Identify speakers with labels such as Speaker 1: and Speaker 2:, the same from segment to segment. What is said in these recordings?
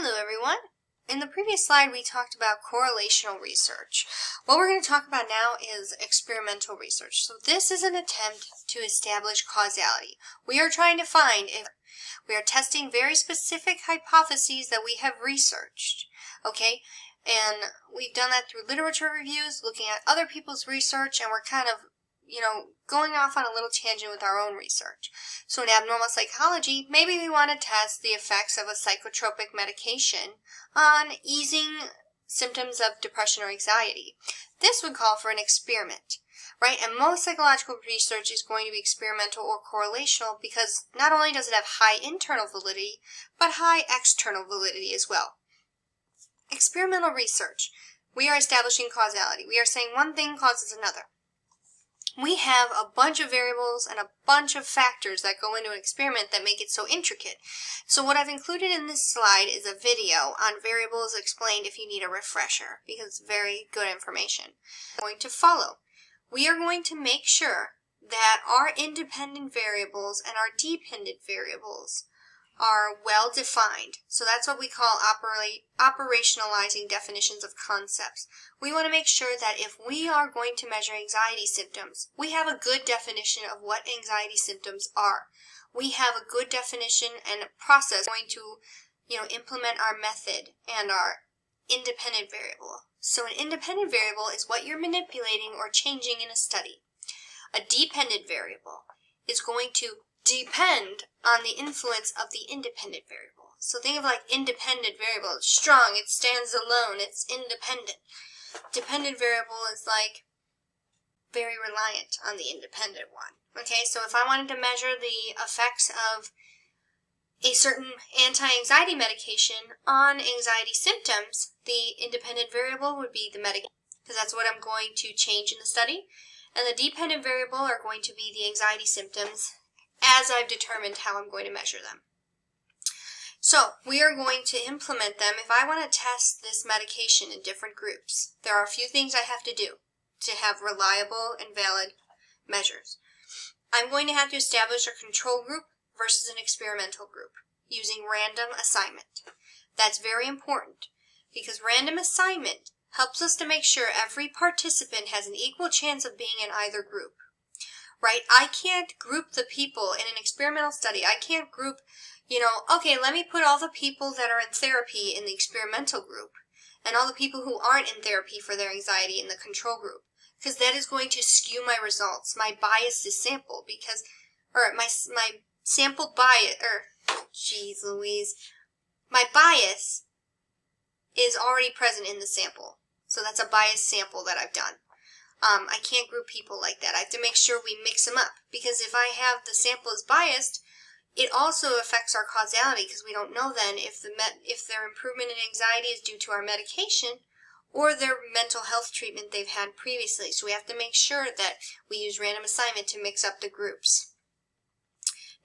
Speaker 1: Hello everyone. In the previous slide we talked about correlational research. What we're going to talk about now is experimental research. So this is an attempt to establish causality. We are trying to find if we are testing very specific hypotheses that we have researched. Okay? And we've done that through literature reviews, looking at other people's research, and we're kind of going off on a little tangent with our own research. So in abnormal psychology, maybe we want to test the effects of a psychotropic medication on easing symptoms of depression or anxiety. This would call for an experiment, right? And most psychological research is going to be experimental or correlational because not only does it have high internal validity, but high external validity as well. Experimental research, we are establishing causality. We are saying one thing causes another. We have a bunch of variables and a bunch of factors that go into an experiment that make it so intricate. So what I've included in this slide is a video on variables explained if you need a refresher, because it's very good information. Going to follow. We are going to make sure that our independent variables and our dependent variables are well defined. So that's what we call operationalizing definitions of concepts. We want to make sure that if we are going to measure anxiety symptoms, we have a good definition of what anxiety symptoms are. We have a good definition and a process going to, implement our method and our independent variable. So an independent variable is what you're manipulating or changing in a study. A dependent variable is going to depend on the influence of the independent variable. So think of like independent variable. It's strong, it stands alone, it's independent. Dependent variable is like very reliant on the independent one. Okay, so if I wanted to measure the effects of a certain anti-anxiety medication on anxiety symptoms, the independent variable would be the medication, because that's what I'm going to change in the study. And the dependent variable are going to be the anxiety symptoms as I've determined how I'm going to measure them. So we are going to implement them. If I want to test this medication in different groups, there are a few things I have to do to have reliable and valid measures. I'm going to have to establish a control group versus an experimental group using random assignment. That's very important because random assignment helps us to make sure every participant has an equal chance of being in either group. Right? I can't group the people in an experimental study. I can't group, okay, let me put all the people that are in therapy in the experimental group and all the people who aren't in therapy for their anxiety in the control group, because that is going to skew my results. My bias is sampled my sampled bias, geez Louise, my bias is already present in the sample. So that's a biased sample that I've done. I can't group people like that. I have to make sure we mix them up, because if I have the sample is biased, it also affects our causality, because we don't know then if their improvement in anxiety is due to our medication or their mental health treatment they've had previously. So we have to make sure that we use random assignment to mix up the groups.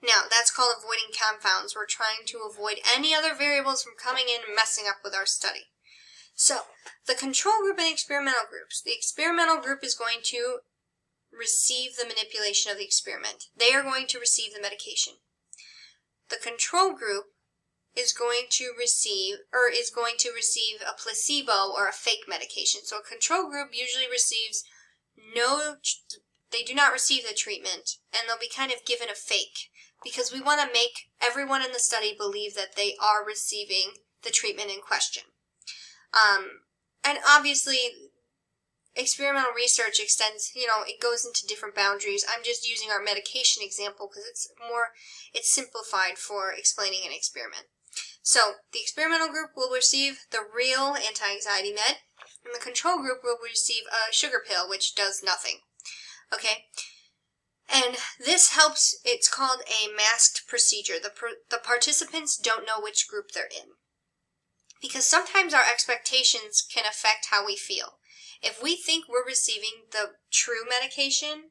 Speaker 1: Now, that's called avoiding confounds. We're trying to avoid any other variables from coming in and messing up with our study. So, the control group and experimental groups. The experimental group is going to receive the manipulation of the experiment. They are going to receive the medication. The control group is going to receive a placebo or a fake medication. So a control group usually receives they do not receive the treatment, and they'll be kind of given a fake, because we want to make everyone in the study believe that they are receiving the treatment in question. And obviously, experimental research extends, it goes into different boundaries. I'm just using our medication example because it's simplified for explaining an experiment. So, the experimental group will receive the real anti-anxiety med, and the control group will receive a sugar pill, which does nothing. Okay? And this helps, it's called a masked procedure. The participants don't know which group they're in, because sometimes our expectations can affect how we feel. If we think we're receiving the true medication,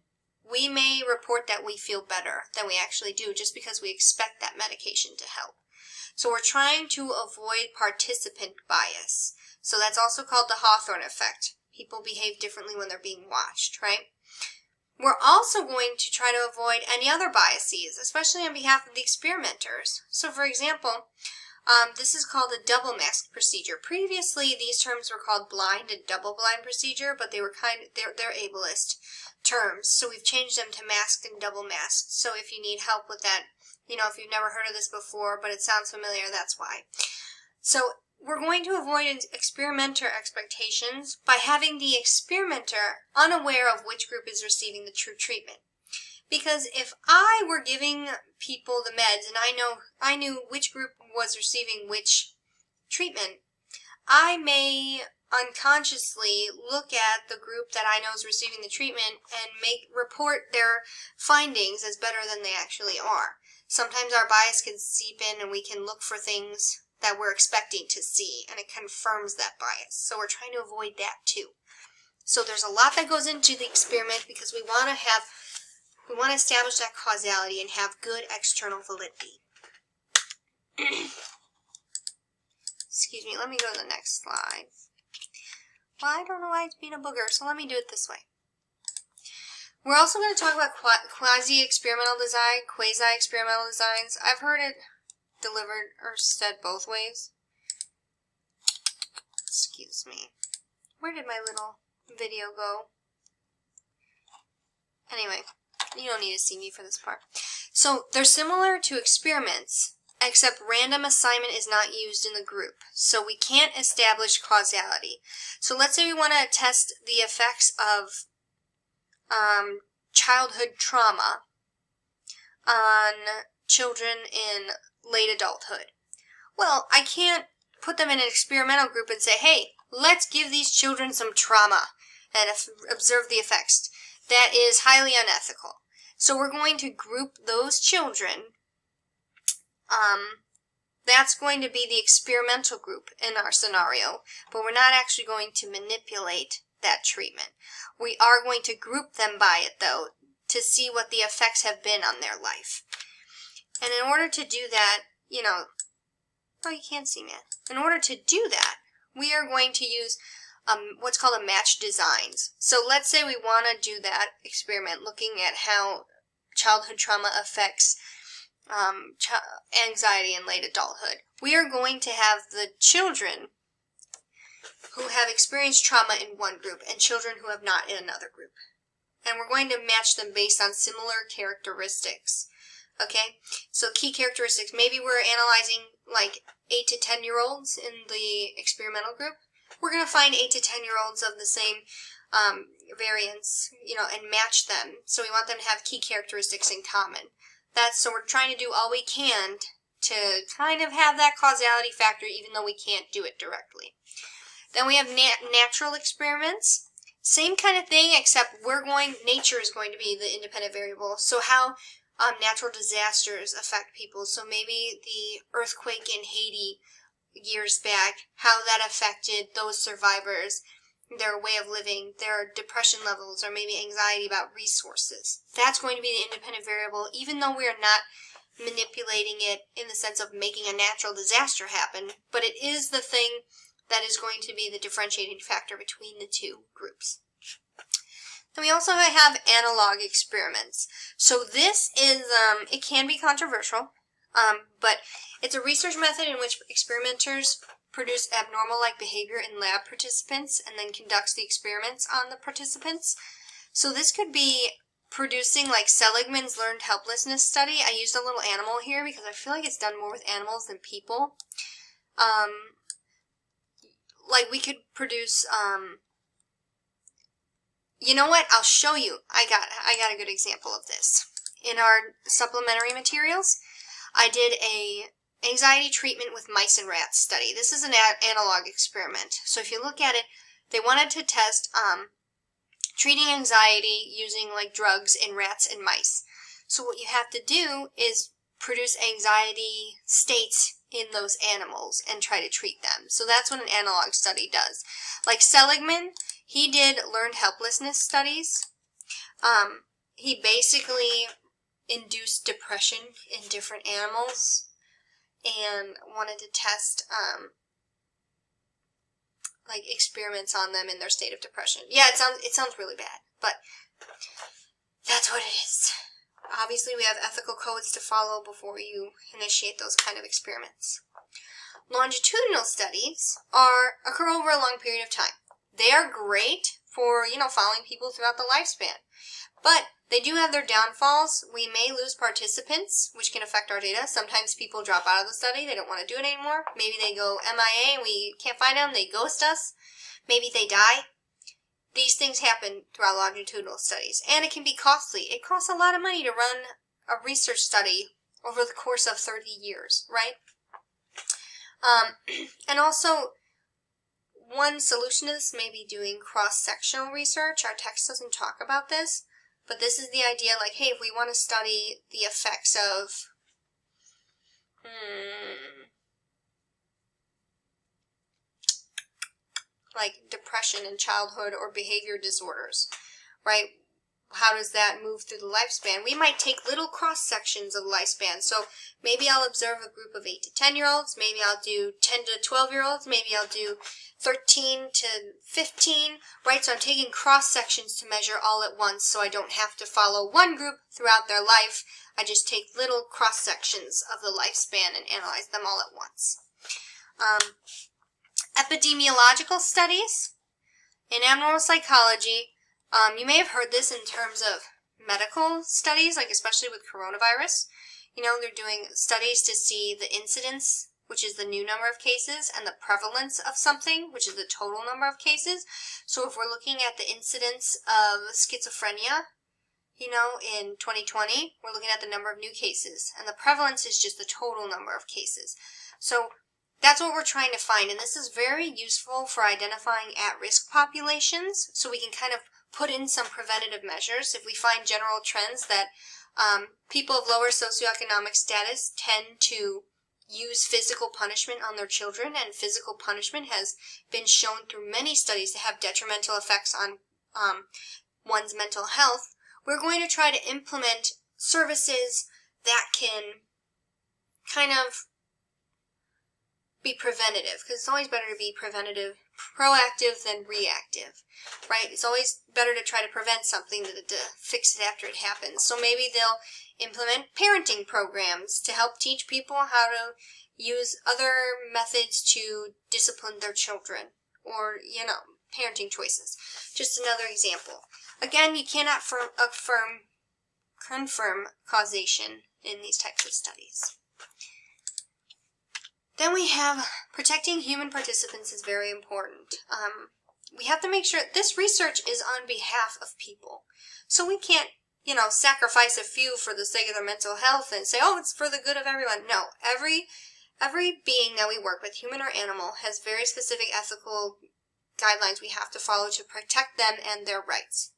Speaker 1: we may report that we feel better than we actually do just because we expect that medication to help. So we're trying to avoid participant bias. So that's also called the Hawthorne effect. People behave differently when they're being watched, right? We're also going to try to avoid any other biases, especially on behalf of the experimenters. So for example, This is called a double masked procedure. Previously, these terms were called blind and double blind procedure, but they were they're ableist terms. So we've changed them to masked and double masked. So if you need help with that, you know, if you've never heard of this before, but it sounds familiar, that's why. So we're going to avoid experimenter expectations by having the experimenter unaware of which group is receiving the true treatment. Because if I were giving people the meds and I knew which group was receiving which treatment, I may unconsciously look at the group that I know is receiving the treatment and report their findings as better than they actually are. Sometimes our bias can seep in and we can look for things that we're expecting to see, and it confirms that bias. So we're trying to avoid that too. So there's a lot that goes into the experiment because we want to establish that causality and have good external validity. Excuse me, let me go to the next slide. Well, I don't know why it's being a booger, so let me do it this way. We're also going to talk about quasi-experimental design, quasi-experimental designs. I've heard it delivered or said both ways. Excuse me. Where did my little video go? Anyway, you don't need to see me for this part. So they're similar to experiments, except random assignment is not used in the group. So we can't establish causality. So let's say we want to test the effects of childhood trauma on children in late adulthood. Well, I can't put them in an experimental group and say, hey, let's give these children some trauma and observe the effects. That is highly unethical. So we're going to group those children. That's going to be the experimental group in our scenario, but we're not actually going to manipulate that treatment. We are going to group them by it, though, to see what the effects have been on their life. And in order to do that, you know, oh, you can't see me. In order to do that, we are going to use what's called a matched designs. So let's say we want to do that experiment, looking at how childhood trauma affects anxiety in late adulthood. We are going to have the children who have experienced trauma in one group and children who have not in another group. And we're going to match them based on similar characteristics. Okay? So key characteristics. Maybe we're analyzing like 8 to 10-year-olds in the experimental group. We're going to find 8 to 10-year-olds of the same variance, you know, and match them. So we want them to have key characteristics in common. So we're trying to do all we can to kind of have that causality factor, even though we can't do it directly. Then we have natural experiments. Same kind of thing, except nature is going to be the independent variable. So how natural disasters affect people. So maybe the earthquake in Haiti years back, how that affected those survivors, their way of living, their depression levels, or maybe anxiety about resources. That's going to be the independent variable, even though we are not manipulating it in the sense of making a natural disaster happen, but it is the thing that is going to be the differentiating factor between the two groups. Then we also have analog experiments. So this is, it can be controversial, but it's a research method in which experimenters produce abnormal-like behavior in lab participants and then conducts the experiments on the participants. So this could be producing like Seligman's learned helplessness study. I used a little animal here because I feel like it's done more with animals than people. Like we could produce, you know what? I'll show you. I got a good example of this. In our supplementary materials, I did a anxiety treatment with mice and rats study. This is an analog experiment. So if you look at it, they wanted to test treating anxiety using like drugs in rats and mice. So what you have to do is produce anxiety states in those animals and try to treat them. So that's what an analog study does. Like Seligman, he did learned helplessness studies. He basically induced depression in different animals and wanted to test like experiments on them in their state of depression. Yeah, it sounds really bad, but that's what it is. Obviously, we have ethical codes to follow before you initiate those kind of experiments. longitudinal studies occur over a long period of time. They are great for, following people throughout the lifespan. But they do have their downfalls. We may lose participants, which can affect our data. Sometimes people drop out of the study. They don't want to do it anymore. Maybe they go MIA and we can't find them. They ghost us. Maybe they die. These things happen throughout longitudinal studies. And it can be costly. It costs a lot of money to run a research study over the course of 30 years, right? And also, one solution to this may be doing cross-sectional research. Our text doesn't talk about this, but this is the idea, like, hey, if we want to study the effects of like depression in childhood or behavior disorders, right? How does that move through the lifespan? We might take little cross-sections of lifespan. So maybe I'll observe a group of 8 to 10-year-olds. Maybe I'll do 10 to 12-year-olds. Maybe I'll do 13 to 15, right? So I'm taking cross-sections to measure all at once so I don't have to follow one group throughout their life. I just take little cross-sections of the lifespan and analyze them all at once. Epidemiological studies in abnormal psychology. You may have heard this in terms of medical studies, like especially with coronavirus. They're doing studies to see the incidence, which is the new number of cases, and the prevalence of something, which is the total number of cases. So if we're looking at the incidence of schizophrenia, in 2020, we're looking at the number of new cases, and the prevalence is just the total number of cases. So that's what we're trying to find, and this is very useful for identifying at-risk populations, so we can kind of put in some preventative measures. If we find general trends that people of lower socioeconomic status tend to use physical punishment on their children, and physical punishment has been shown through many studies to have detrimental effects on one's mental health, we're going to try to implement services that can kind of be preventative, because it's always better to be proactive than reactive, right? It's always better to try to prevent something than to fix it after it happens. So maybe they'll implement parenting programs to help teach people how to use other methods to discipline their children, or, parenting choices. Just another example. Again, you cannot confirm causation in these types of studies. Then we have protecting human participants is very important. We have to make sure this research is on behalf of people. So we can't, sacrifice a few for the sake of their mental health and say, oh, it's for the good of everyone. No, every being that we work with, human or animal, has very specific ethical guidelines we have to follow to protect them and their rights.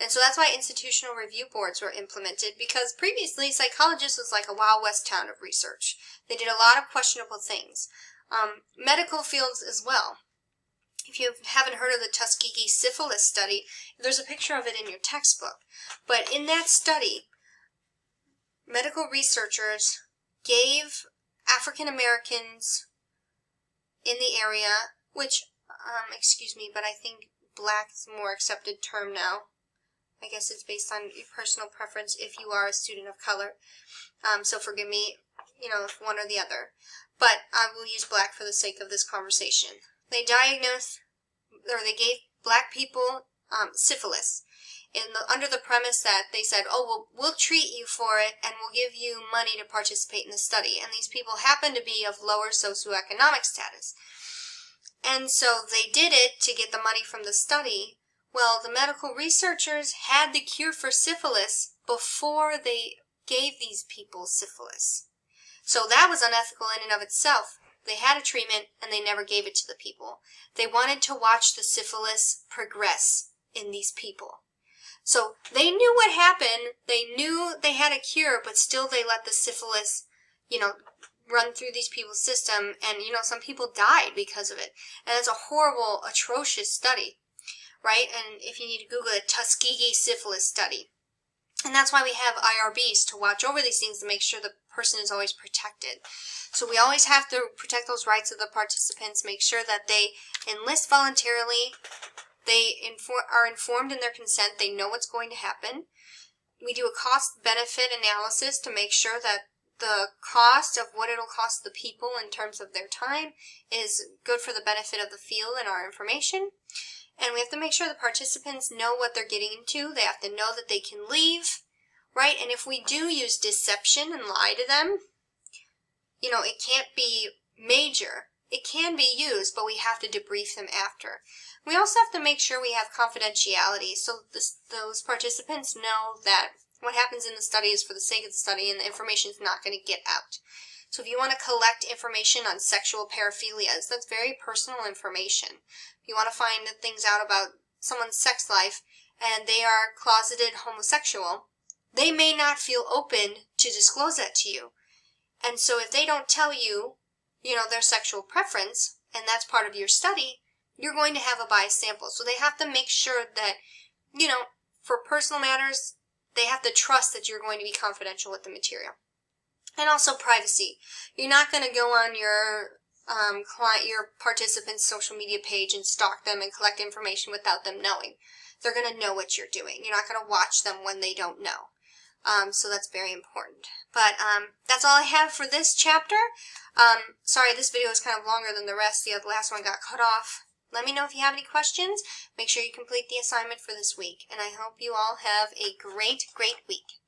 Speaker 1: And so that's why institutional review boards were implemented, because previously psychologists was like a Wild West town of research. They did a lot of questionable things. Medical fields as well. If you haven't heard of the Tuskegee syphilis study, there's a picture of it in your textbook. But in that study, medical researchers gave African Americans in the area, which, excuse me, but I think black is a more accepted term now. I guess it's based on your personal preference if you are a student of color. So forgive me, one or the other. But I will use black for the sake of this conversation. They gave black people syphilis under the premise that they said, oh, well, we'll treat you for it and we'll give you money to participate in the study. And these people happen to be of lower socioeconomic status. And so they did it to get the money from the study. Well, the medical researchers had the cure for syphilis before they gave these people syphilis. So that was unethical in and of itself. They had a treatment and they never gave it to the people. They wanted to watch the syphilis progress in these people. So they knew what happened. They knew they had a cure, but still they let the syphilis, run through these people's system. And, some people died because of it. And it's a horrible, atrocious study, right? And if you need to Google it, Tuskegee syphilis study. And that's why we have IRBs to watch over these things to make sure the person is always protected. So we always have to protect those rights of the participants, make sure that they enlist voluntarily, they are informed in their consent, they know what's going to happen. We do a cost-benefit analysis to make sure that the cost of what it'll cost the people in terms of their time is good for the benefit of the field and our information. And we have to make sure the participants know what they're getting into. They have to know that they can leave, right? And if we do use deception and lie to them, you know, it can't be major. It can be used, but we have to debrief them after. We also have to make sure we have confidentiality so those participants know that what happens in the study is for the sake of the study and the information is not going to get out. So if you want to collect information on sexual paraphilias, that's very personal information. If you want to find things out about someone's sex life and they are closeted homosexual, they may not feel open to disclose that to you. And so if they don't tell you, you know, their sexual preference, and that's part of your study, you're going to have a biased sample. So they have to make sure that, you know, for personal matters, they have to trust that you're going to be confidential with the material. And also privacy. You're not going to go on your participant's social media page and stalk them and collect information without them knowing. They're going to know what you're doing. You're not going to watch them when they don't know. So that's very important. But that's all I have for this chapter. Sorry, this video is kind of longer than the rest. The last one got cut off. Let me know if you have any questions. Make sure you complete the assignment for this week. And I hope you all have a great, great week.